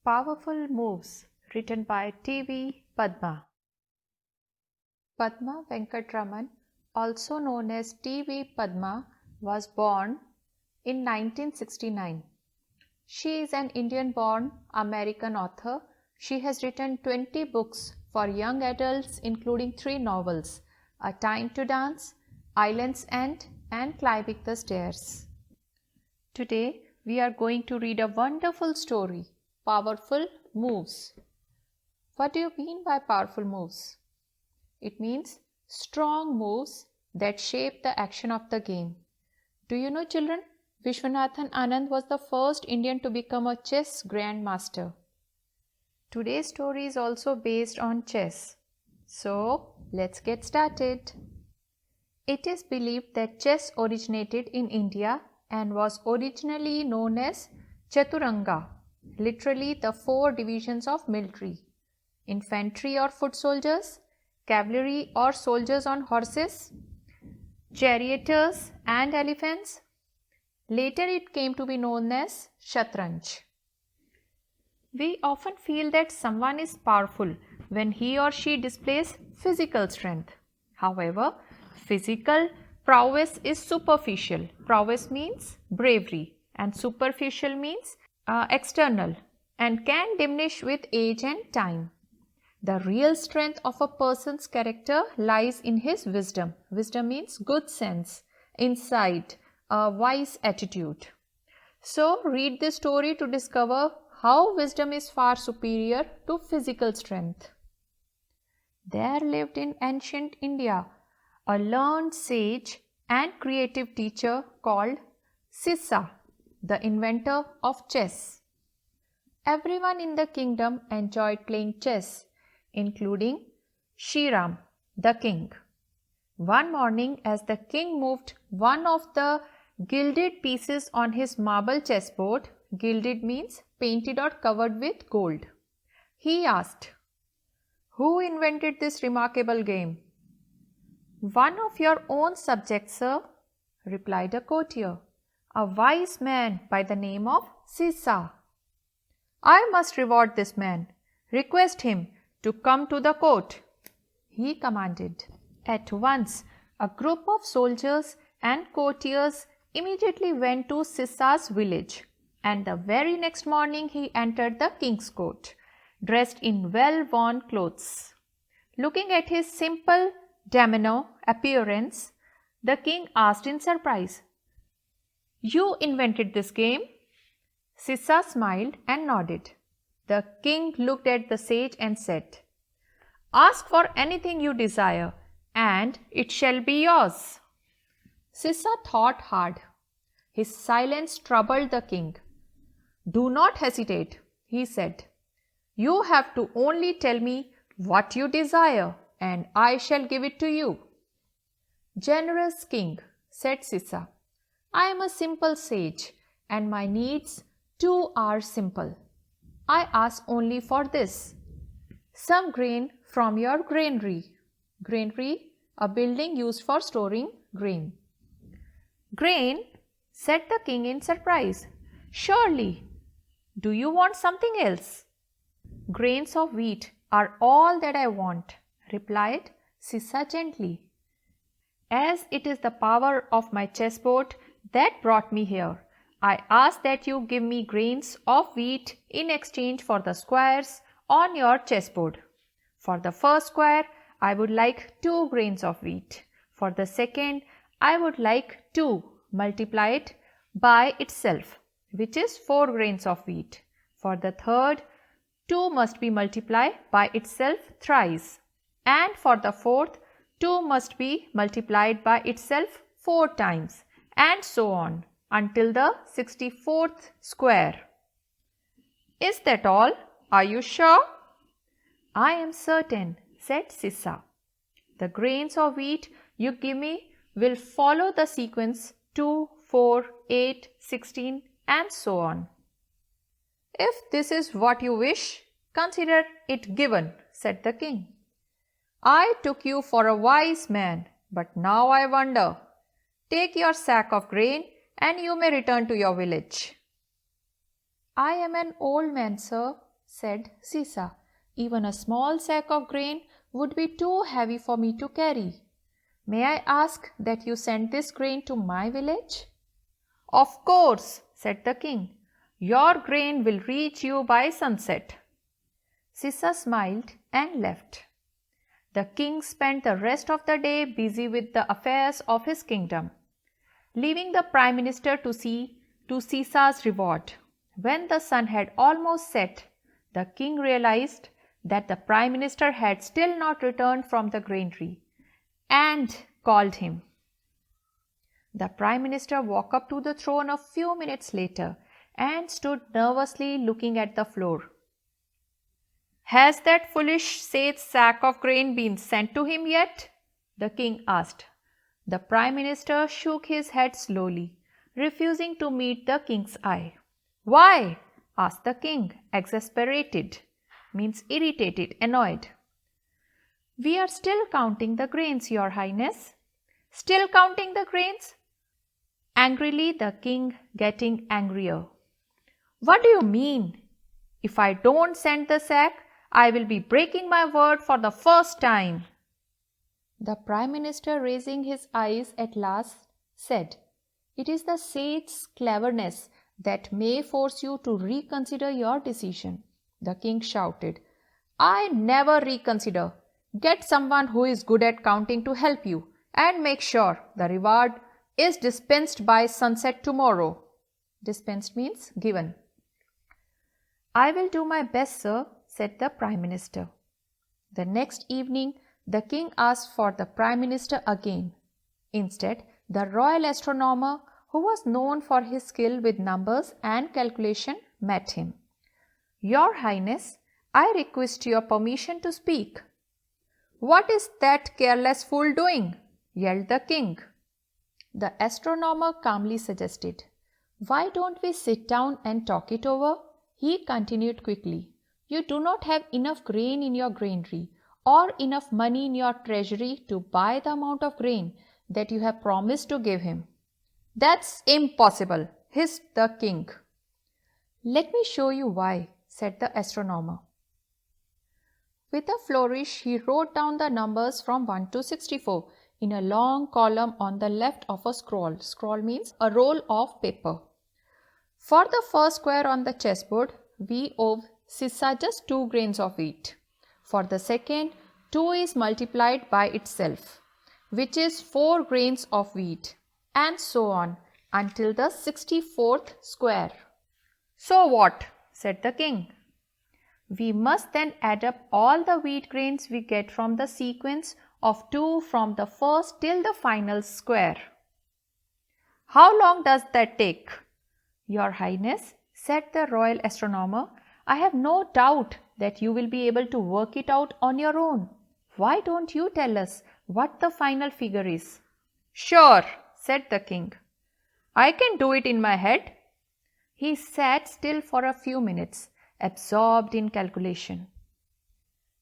Powerful Moves, written by T.V. Padma. Padma Venkatraman, also known as T.V. Padma, was born in 1969. She is an Indian-born American author. She has written 20 books for young adults, including 3 novels, A Time to Dance, Island's End, and Climbing the Stairs. Today, we are going to read a wonderful story, Powerful Moves. What do you mean by powerful moves? It means strong moves that shape the action of the game. Do you know, children? Vishwanathan Anand was the first Indian to become a chess grandmaster. Today's story is also based on chess. So, let's get started. It is believed that chess originated in India and was originally known as Chaturanga, literally the 4 divisions of military: infantry or foot soldiers, cavalry or soldiers on horses, charioteers and elephants. Later it came to be known as Shatranj. We often feel that someone is powerful when he or she displays physical strength. However, physical prowess is superficial. Prowess means bravery, and superficial means external, and can diminish with age and time. The real strength of a person's character lies in his wisdom. Wisdom means good sense, insight, a wise attitude. So, read this story to discover how wisdom is far superior to physical strength. There lived in ancient India a learned sage and creative teacher called Sissa, the inventor of chess. Everyone in the kingdom enjoyed playing chess, including Shriram, the king. One morning, as the king moved one of the gilded pieces on his marble chessboard, gilded means painted or covered with gold, he asked, "Who invented this remarkable game?" "One of your own subjects, sir," replied a courtier, "a wise man by the name of Sissa." "I must reward this man. Request him to come to the court," he commanded. At once, a group of soldiers and courtiers immediately went to Sissa's village, and the very next morning he entered the king's court, dressed in well-worn clothes. Looking at his simple demeanor, appearance, the king asked in surprise, "You invented this game?" Sissa smiled and nodded. The king looked at the sage and said, "Ask for anything you desire, and it shall be yours." Sissa thought hard. His silence troubled the king. "Do not hesitate," he said. "You have to only tell me what you desire, and I shall give it to you." "Generous king," said Sissa, "I am a simple sage, and my needs too are simple. I ask only for this: some grain from your granary." Granary, a building used for storing grain. "Grain?" said the king in surprise. "Surely. Do you want something else?" "Grains of wheat are all that I want," replied Sissa gently. "As it is the power of my chessboard that brought me here, I ask that you give me grains of wheat in exchange for the squares on your chessboard. For the first square, I would like 2 grains of wheat. For the second, I would like 2 multiplied by itself, which is 4 grains of wheat. For the third, 2 must be multiplied by itself thrice. And for the fourth, 2 must be multiplied by itself 4 times, and so on, until the 64th square." "Is that all? Are you sure?" "I am certain," said Sissa. "The grains of wheat you give me will follow the sequence 2, 4, 8, 16, and so on." "If this is what you wish, consider it given," said the king. "I took you for a wise man, but now I wonder. Take your sack of grain and you may return to your village." "I am an old man, sir," said Sisa. Even a small sack of grain would be too heavy for me to carry. May I ask that you send this grain to my village? Of course, said the king. Your grain will reach you by sunset. Sisa smiled and left. The king spent the rest of the day busy with the affairs of his kingdom, leaving the prime minister to see to Sisa's reward. When the sun had almost set, the king realized that the prime minister had still not returned from the granary and called him. The prime minister walked up to the throne a few minutes later and stood nervously looking at the floor. Has that foolish sage sack of grain been sent to him yet? The king asked. The prime minister shook his head slowly, refusing to meet the king's eye. Why? Asked the king, exasperated, means irritated, annoyed. We are still counting the grains, Your Highness. Still counting the grains? Angrily, the king getting angrier. What do you mean? If I don't send the sack, I will be breaking my word for the first time. The prime minister, raising his eyes at last, said, It is the sage's cleverness that may force you to reconsider your decision. The king shouted, I never reconsider. Get someone who is good at counting to help you and make sure the reward is dispensed by sunset tomorrow. Dispensed means given. I will do my best, sir, said the prime minister. The next evening, the king asked for the prime minister again. Instead, the royal astronomer, who was known for his skill with numbers and calculation, met him. Your Highness, I request your permission to speak. What is that careless fool doing? Yelled the king. The astronomer calmly suggested. Why don't we sit down and talk it over? He continued quickly. You do not have enough grain in your granary or enough money in your treasury to buy the amount of grain that you have promised to give him. That's impossible, hissed the king. Let me show you why, said the astronomer. With a flourish, he wrote down the numbers from 1 to 64 in a long column on the left of a scroll. Scroll means a roll of paper. For the first square on the chessboard, we owe Sisa just 2 grains of wheat. For the second, 2 is multiplied by itself, which is 4 grains of wheat, and so on until the 64th square. So what? Said the king. We must then add up all the wheat grains we get from the sequence of 2 from the first till the final square. How long does that take? Your Highness, said the royal astronomer, I have no doubt that you will be able to work it out on your own. Why don't you tell us what the final figure is? Sure, said the king. I can do it in my head. He sat still for a few minutes, absorbed in calculation.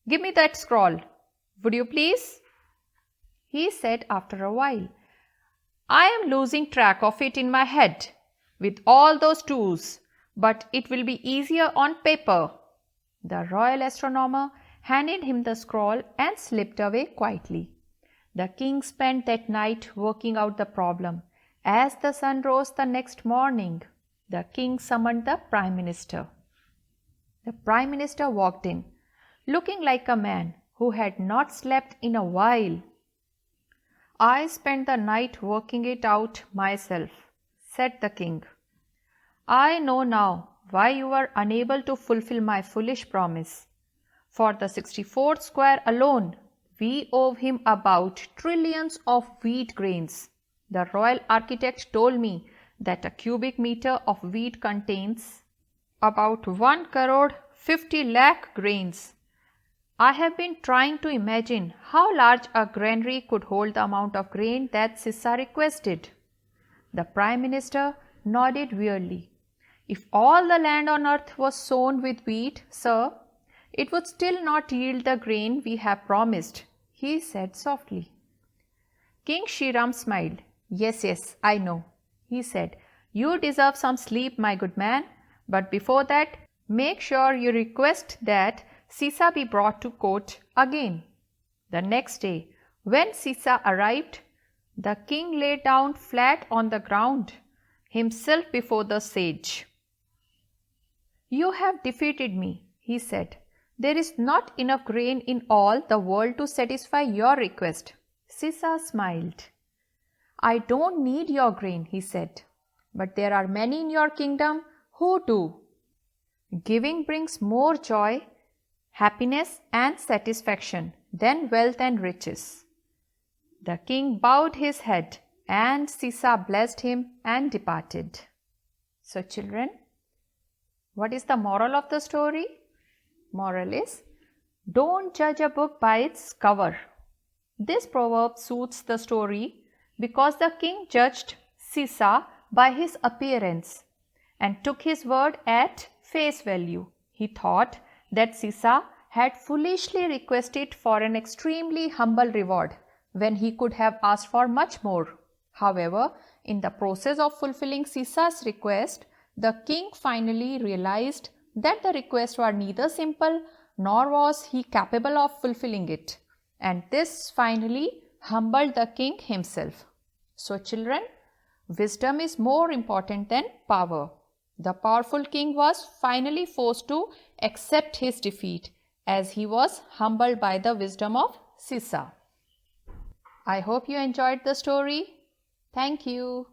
Give me that scroll, would you please? He said after a while. I am losing track of it in my head with all those 2's, but it will be easier on paper. The royal astronomer handed him the scroll and slipped away quietly. The king spent that night working out the problem. As the sun rose the next morning, the king summoned the prime minister. The prime minister walked in, looking like a man who had not slept in a while. I spent the night working it out myself, said the king. I know now why you were unable to fulfill my foolish promise. For the 64th square alone, we owe him about trillions of wheat grains. The royal architect told me that a cubic meter of wheat contains about 1 crore 50 lakh grains. I have been trying to imagine how large a granary could hold the amount of grain that Sisa requested. The prime minister nodded wearily. If all the land on earth was sown with wheat, sir, it would still not yield the grain we have promised, he said softly. King Shriram smiled. Yes, I know, he said. You deserve some sleep, my good man, but before that, Make sure you request that Sisa be brought to court again. The next day, when Sisa arrived, the king lay down flat on the ground, himself before the sage. You have defeated me, he said. There is not enough grain in all the world to satisfy your request. Sisa smiled. I don't need your grain, he said, but there are many in your kingdom who do. Giving brings more joy, happiness and satisfaction than wealth and riches. The king bowed his head and Sisa blessed him and departed. So children, what is the moral of the story? Moral is, don't judge a book by its cover. This proverb suits the story because the king judged Sisa by his appearance and took his word at face value. He thought that Sisa had foolishly requested for an extremely humble reward when he could have asked for much more. However, in the process of fulfilling Sisa's request, the king finally realized that the request was neither simple nor was he capable of fulfilling it. And this finally humbled the king himself. So children, wisdom is more important than power. The powerful king was finally forced to accept his defeat as he was humbled by the wisdom of Sisa. I hope you enjoyed the story. Thank you.